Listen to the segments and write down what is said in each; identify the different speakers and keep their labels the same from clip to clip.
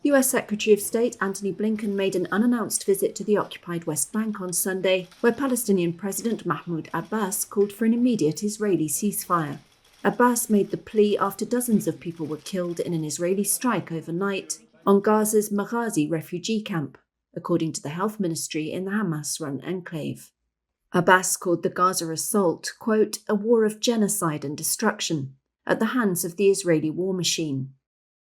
Speaker 1: US Secretary of State Antony Blinken made an unannounced visit to the occupied West Bank on Sunday, where Palestinian President Mahmoud Abbas called for an immediate Israeli ceasefire. Abbas made the plea after dozens of people were killed in an Israeli strike overnight on Gaza's Maghazi refugee camp, according to the health ministry in the Hamas-run enclave. Abbas called the Gaza assault, quote, a war of genocide and destruction at the hands of the Israeli war machine.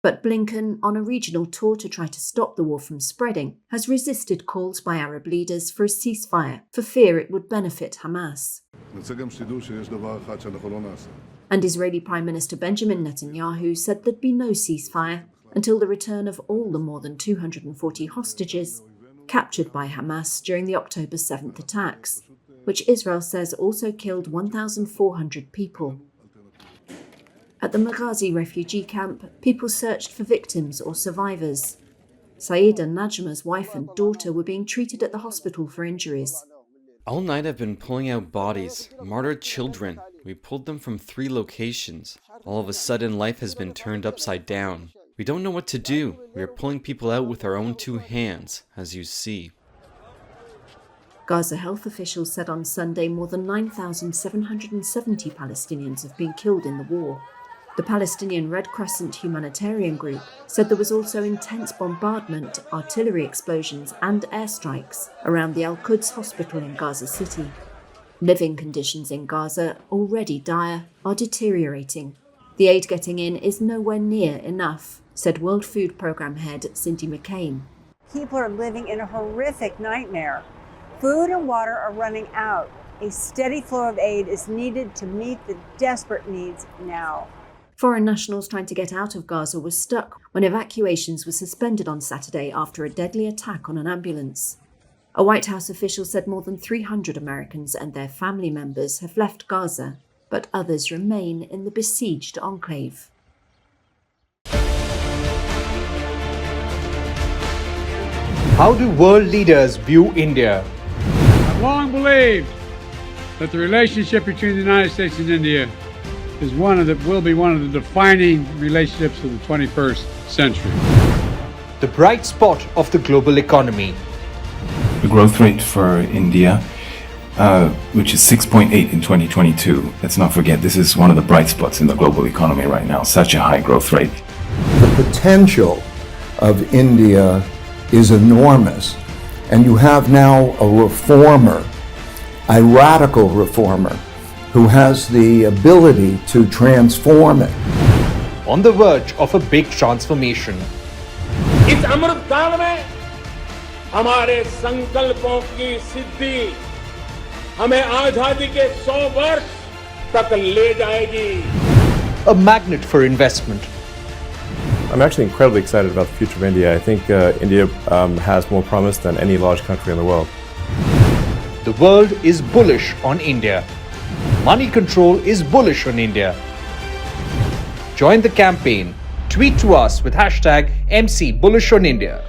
Speaker 1: But Blinken, on a regional tour to try to stop the war from spreading, has resisted calls by Arab leaders for a ceasefire for fear it would benefit Hamas. And Israeli Prime Minister Benjamin Netanyahu said there'd be no ceasefire until the return of all the more than 240 hostages captured by Hamas during the October 7th attacks, which Israel says also killed 1,400 people. At the Maghazi refugee camp, people searched for victims or survivors. Saeed and Najma's wife and daughter were being treated at the hospital for injuries.
Speaker 2: All night I've been pulling out bodies, martyred children. We pulled them from 3 locations. All of a sudden, life has been turned upside down. We don't know what to do. We are pulling people out with our own 2 hands, as you see.
Speaker 1: Gaza health officials said on Sunday more than 9,770 Palestinians have been killed in the war. The Palestinian Red Crescent humanitarian group said there was also intense bombardment, artillery explosions and airstrikes around the Al-Quds hospital in Gaza City. Living conditions in Gaza, already dire, are deteriorating. The aid getting in is nowhere near enough, said World Food Programme head Cindy McCain.
Speaker 3: People are living in a horrific nightmare. Food and water are running out. A steady flow of aid is needed to meet the desperate needs now.
Speaker 1: Foreign nationals trying to get out of Gaza were stuck when evacuations were suspended on Saturday after a deadly attack on an ambulance. A White House official said more than 300 Americans and their family members have left Gaza, but others remain in the besieged enclave.
Speaker 4: How do world leaders view India?
Speaker 5: I've long believed that the relationship between the United States and India is will be one of the defining relationships of the 21st century.
Speaker 4: The bright spot of the global economy.
Speaker 6: The growth rate for India, which is 6.8 in 2022. Let's not forget, this is one of the bright spots in the global economy right now, such a high growth rate.
Speaker 7: The potential of India is enormous, and you have now a reformer, a radical reformer, who has the ability to transform it.
Speaker 4: On the verge of a big transformation.
Speaker 8: इस अमृत काल में हमारे संकल्पों की सिद्धि हमें आजादी के 100 वर्ष तक ले जाएगी.
Speaker 4: A magnet for investment.
Speaker 9: I'm actually incredibly excited about the future of India. I think India has more promise than any large country in the world.
Speaker 4: The world is bullish on India. Moneycontrol is bullish on India. Join the campaign. Tweet to us with #MC Bullish on India.